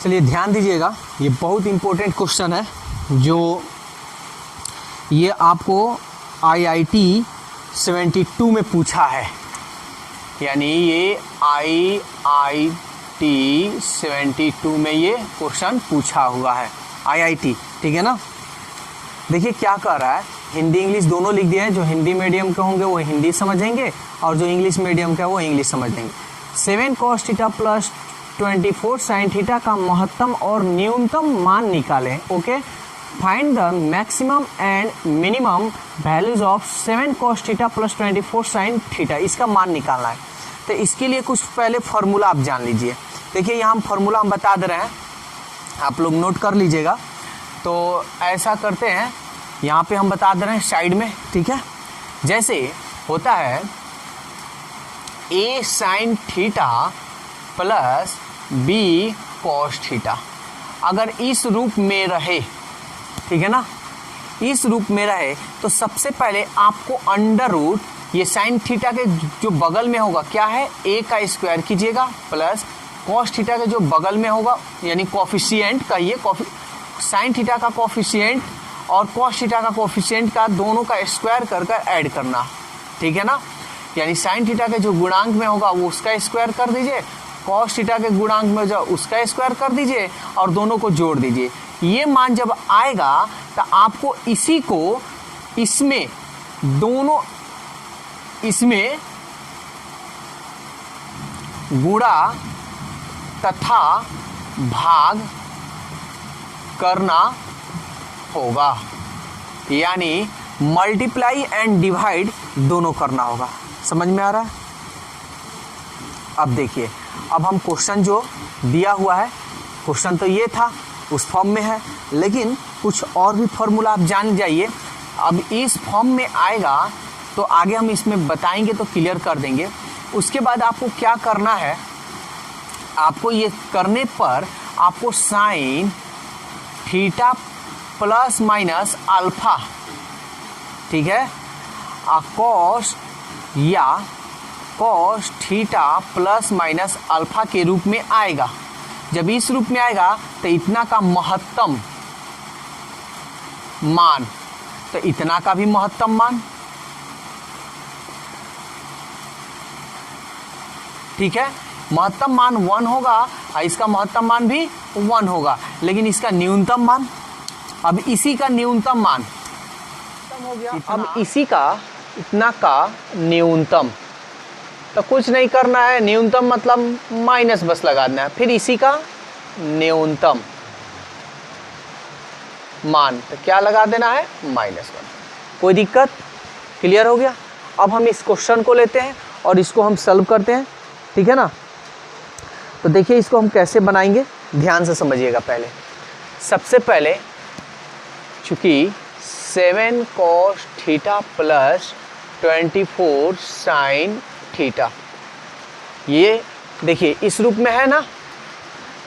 चलिए ध्यान दीजिएगा, ये बहुत इम्पोर्टेंट क्वेश्चन है जो ये आपको IIT 72 में पूछा है, यानी ये IIT 72 में ये क्वेश्चन पूछा हुआ है, IIT, ठीक है ना। देखिए क्या कर रहा है, हिंदी इंग्लिश दोनों लिख दिया है। जो हिंदी मीडियम के होंगे वो हिंदी समझेंगे और जो इंग्लिश मीडियम का वो इंग्लिश समझेंगे। 7 cos theta plus 24 sin theta का महत्तम और न्यूनतम मान निकालें। Okay, find the maximum and minimum values of 7 cos theta plus 24 sin theta, इसका मान निकालना है। तो इसके लिए कुछ पहले फार्मूला आप जान लीजिए। देखिए यहाँ हम फार्मूला हम बता दे रहे हैं, आप लोग नोट कर लीजिएगा। तो ऐसा करते हैं, यहाँ पे हम बता दे रहे हैं साइड में, ठीक है। जैसे होता है A sin theta plus B cos theta, अगर इस रूप में रहे, ठीक है ना, इस रूप में रहे तो सबसे पहले आपको अंडर रूट ये साइन थीटा के जो बगल में होगा क्या है, A का स्क्वायर कीजिएगा प्लस cos थीटा के जो बगल में होगा यानी कोफिशिएंट का, ये साइन थीटा का कोफिशिएंट और cos थीटा का कोफिशिएंट का दोनों का स्क्वायर कर कर ऐड करना, ठीक है ना। यानी साइन थीटा के जो गुणांक में होगा वो उसका स्क्वायर कर दीजिए, cos थीटा के गुणांक में जो उसका स्क्वायर कर दीजिए और दोनों को जोड़ दीजिए। ये मान जब आएगा तो आपको इसी को इसमें दोनों इसमें गुणा तथा भाग करना होगा, यानी मल्टीप्लाई एंड डिवाइड दोनों करना होगा। समझ में आ रहा है? अब देखिए, अब हम क्वेश्चन जो दिया हुआ है, क्वेश्चन तो ये था उस फॉर्म में है, लेकिन कुछ और भी फॉर्मूला आप जान जाइए। अब इस फॉर्म में आएगा तो आगे हम इसमें बताएंगे तो क्लियर कर देंगे। उसके बाद आपको क्या करना है, आपको ये करने पर आपको sign theta plus minus alpha, ठीक है, cos theta plus minus alpha के रूप में आएगा। जब इस रूप में आएगा तो इतना का महत्तम मान, तो इतना का भी महत्तम मान, ठीक है। महत्तम मान 1 होगा और इसका महत्तम मान भी 1 होगा, लेकिन इसका न्यूनतम मान, अब इसी का न्यूनतम मान हो गया, अब इसी का इतना का न्यूनतम, तो कुछ नहीं करना है, न्यूनतम मतलब माइनस बस लगा देना है, फिर इसी का न्यूनतम मान, तो क्या लगा देना है, -1। कोई दिक्कत? क्लियर हो गया? अब हम इस क्वेश्चन को लेते हैं और इसको हम सॉल्व करते हैं, ठीक है ना। तो देखिए इसको हम कैसे बनाएंगे, ध्यान से समझिएगा। पहले सबसे पहले चूंकि 7 cos theta plus 24 sin theta, ये देखिए इस रूप में है ना,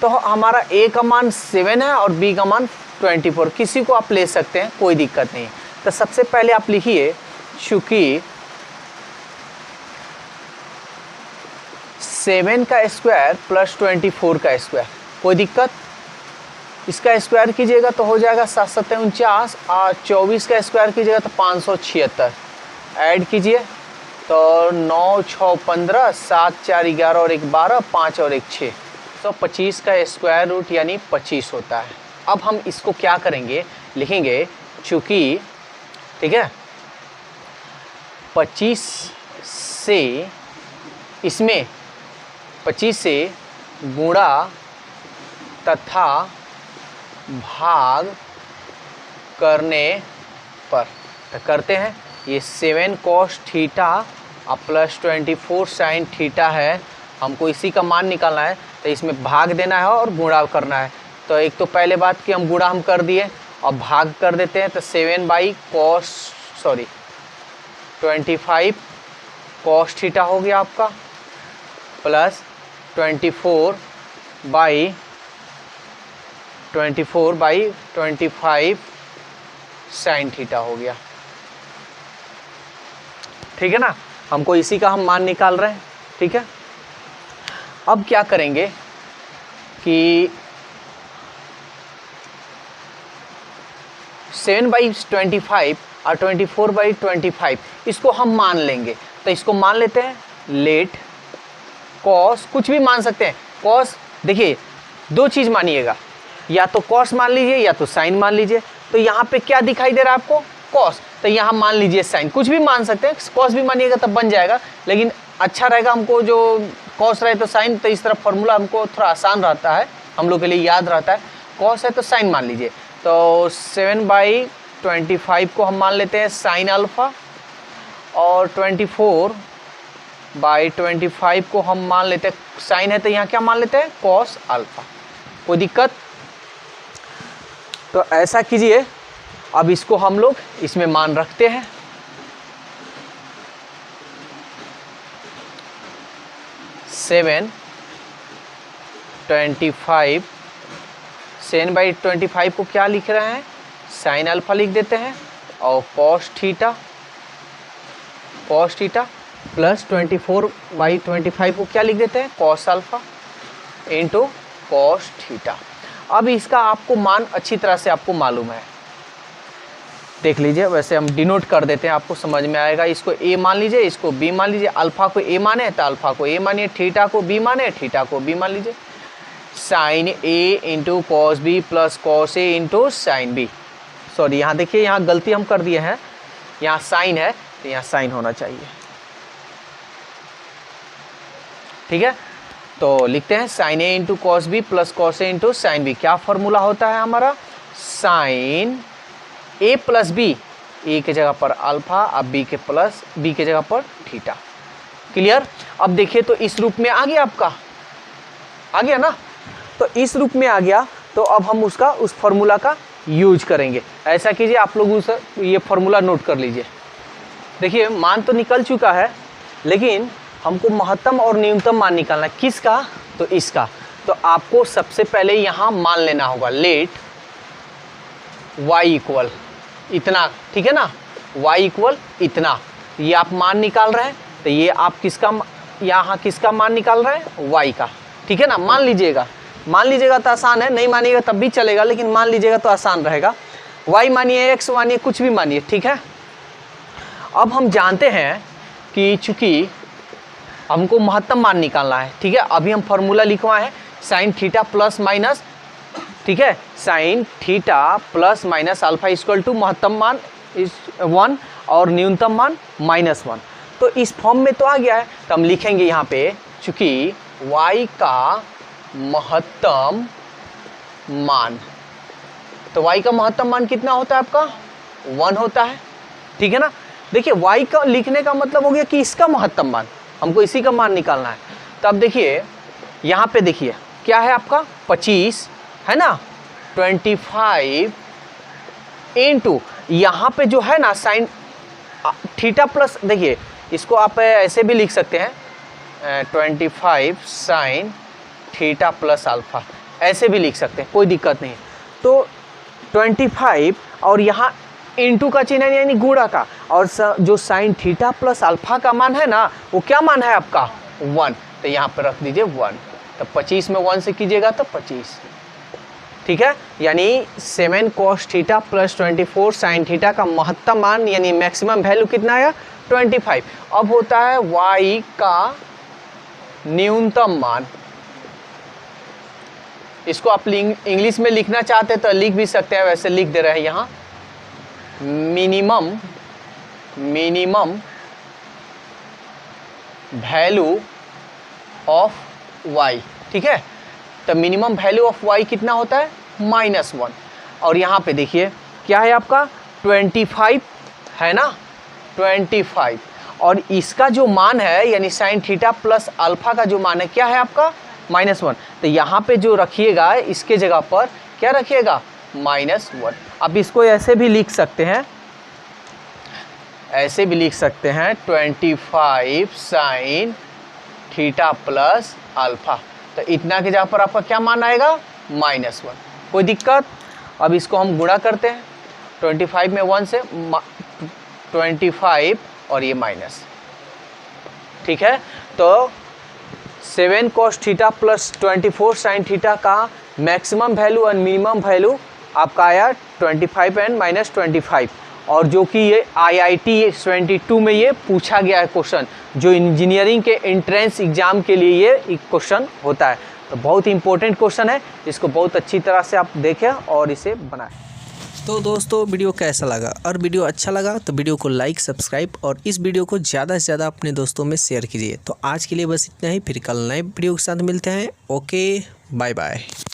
तो हमारा A का मान 7 है और B का मान 24, किसी को आप ले सकते हैं, कोई दिक्कत नहीं। तो सबसे पहले आप लिखिए चूंकि 7 का स्क्वायर प्लस 24 का स्क्वायर, कोई दिक्कत, इसका स्क्वायर कीजिएगा तो हो जाएगा 7 7 49 और 24 का स्क्वायर कीजिएगा तो 576, ऐड कीजिए तो 9 6 15 7 4 11 और 1 12 5 और 1 6, तो 25 का स्क्वायर रूट यानी 25 होता है। अब हम इसको क्या करेंगे, लिखेंगे चूँकि, ठीक है, 25 से इसमें 25 से गुणा तथा भाग करने पर, तो करते हैं। ये 7 cos थीटा और प्लस 24 sin थीटा है, हमको इसी का मान निकालना है, तो इसमें भाग देना है और गुणा करना है। तो एक तो पहले बात कि हम गुणा हम कर दिए और भाग कर देते हैं, तो 25 cos थीटा हो गया आपका, प्लस 24 बाई 25 sin थीटा हो गया, ठीक है ना। हमको इसी का हम मान निकाल रहे हैं, ठीक है। अब क्या करेंगे कि 7/25 और 24/25 इसको हम मान लेंगे। तो इसको मान लेते हैं लेट कॉस, कुछ भी मान सकते हैं कॉस। देखिए दो चीज़ मानिएगा, या तो कॉस मान लीजिए या तो साइन मान लीजिए। तो यहाँ पे क्या दिखाई दे रहा है आपको, कॉस, तो यहाँ मान लीजिए साइन, कुछ भी मान सकते हैं। कॉस भी मानिएगा तब बन जाएगा, लेकिन अच्छा रहेगा हमको जो कॉस रहे तो साइन, तो इस तरह फॉर्मूला हमको थोड़ा आसान रहता है, हम लोग के लिए याद रहता है। कॉस है तो साइन मान लीजिए। तो 7/25 को हम मान लेते हैं साइन अल्फा, और 24/25 को हम मान लेते हैं साइन है तो यहाँ क्या मान लेते हैं कॉस अल्फा। कोई दिक्कत? तो ऐसा कीजिए, अब इसको हम लोग इसमें मान रखते हैं। सेवन 7/25 को क्या लिख रहे हैं, साइन अल्फा लिख देते हैं, और कॉस थीटा प्लस 24/25 को क्या लिख देते हैं, cos alpha into cos theta. अब इसका आपको मान अच्छी तरह से आपको मालूम है, देख लीजिए, वैसे हम डिनोट कर देते हैं, आपको समझ में आएगा। इसको ए मान लीजिए, इसको बी मान लीजिए। अल्फा को ए माने तो अल्फा को ए मानिए, थीटा को बी माने थीटा को बी मान लीजिए। Sine A into cos B plus cos A into sine B. Sorry, यहाँ देखिए, यहाँ गलती हम कर दिए हैं, यहाँ साइन है तो यहाँ साइन होना चाहिए, ठीक है। तो लिखते हैं sine A into cos B plus cos A into sine B. क्या फॉर्मूला होता है हमारा, sine A plus B, A के जगह पर अल्फा, अब बी के जगह पर थीटा। क्लियर? अब देखिए तो इस रूप में आ गया, आपका आ गया ना, तो इस रूप में आ गया। तो अब हम उस फॉर्मूला का यूज करेंगे। ऐसा कीजिए, आप लोग उस ये फॉर्मूला नोट कर लीजिए। देखिए मान तो निकल चुका है, लेकिन हमको महत्तम और न्यूनतम मान निकालना है। किसका? तो इसका। तो आपको सबसे पहले यहाँ मान लेना होगा लेट y इक्वल इतना, ठीक है ना, y इक्वल इतना। ये आप मान निकाल रहे हैं, तो ये आप किसका, यहाँ किसका मान निकाल रहे हैं, y का, ठीक है ना। मान लीजिएगा तो आसान है, नहीं मानिएगा तब भी चलेगा, लेकिन मान लीजिएगा तो आसान रहेगा। y मानिए, x मानिए, कुछ भी मानिए, ठीक है। अब हम जानते हैं कि चूंकि हमको महत्तम मान निकालना है, ठीक है। अभी हम फॉर्मूला लिखवाए हैं साइन थीटा प्लस माइनस, ठीक है, sine theta plus minus alpha equal to महत्तम मान इस 1 और न्यूनतम मान -1। तो इस फॉर्म में तो आ गया है, तो हम लिखेंगे यहाँ पे, चूंकि y का महत्तम मान, तो y का महत्तम मान कितना होता है आपका, 1 होता है, ठीक है ना। देखिए y का लिखने का मतलब हो गया कि इसका महत्तम मान, हमको इसी का मान निकालना है। तो अब देखिए यहाँ पे, देखिए क्या है आपका 25 है ना, 25 इंटू यहाँ पे जो है ना साइन थीटा प्लस, देखिए इसको आप ऐसे भी लिख सकते हैं 25 साइन थीटा प्लस अल्फा, ऐसे भी लिख सकते हैं, कोई दिक्कत नहीं। तो 25 और यहाँ इंटू का चिन्ह यानी गुणा का, और जो साइन थीटा प्लस अल्फा का मान है ना, वो क्या मान है आपका 1, तो यहाँ पर रख दीजिए 1। तो 25 में 1 से कीजिएगा तो 25, ठीक है। यानी 7 cos theta plus 24 sine theta का महत्तम मान यानी मैक्सिमम वैल्यू कितना आया, 25। अब होता है y का न्यूनतम मान, इसको आप इंग्लिश में लिखना चाहते तो लिख भी सकते हैं, वैसे लिख दे रहे हैं यहाँ, मिनिमम वैल्यू ऑफ y, ठीक है। तो मिनिमम वैल्यू ऑफ y कितना होता है, -1। और यहाँ पे देखिए क्या है आपका 25 है ना, 25, और इसका जो मान है यानी साइन थीटा प्लस अल्फा का जो मान है क्या है आपका -1। तो यहाँ पे जो रखिएगा इसके जगह पर क्या रखिएगा, -1। अब इसको ऐसे भी लिख सकते हैं, 25 साइन थीटा प्लस अल्फा, तो इतना के जगह पर आपका क्या मान आएगा, -1। कोई दिक्कत? अब इसको हम गुणा करते हैं, 25 में 1 से 25 और ये माइनस, ठीक है। तो 7 cos theta plus 24 sine theta का मैक्सिमम वैल्यू और मिनिमम वैल्यू आपका आया 25 एंड -25, और जो कि ये IIT 72 में ये पूछा गया है क्वेश्चन, जो इंजीनियरिंग के एंट्रेंस एग्जाम के लिए ये क्वेश्चन होता है। तो बहुत ही इंपॉर्टेंट क्वेश्चन है, इसको बहुत अच्छी तरह से आप देखें और इसे बनाएं। तो दोस्तों वीडियो कैसा लगा, और वीडियो अच्छा लगा तो वीडियो को लाइक, सब्सक्राइब और इस वीडियो को ज़्यादा से ज़्यादा अपने दोस्तों में शेयर कीजिए। तो आज के लिए बस इतना ही, फिर कल नए वीडियो के साथ मिलते हैं। Okay, bye bye.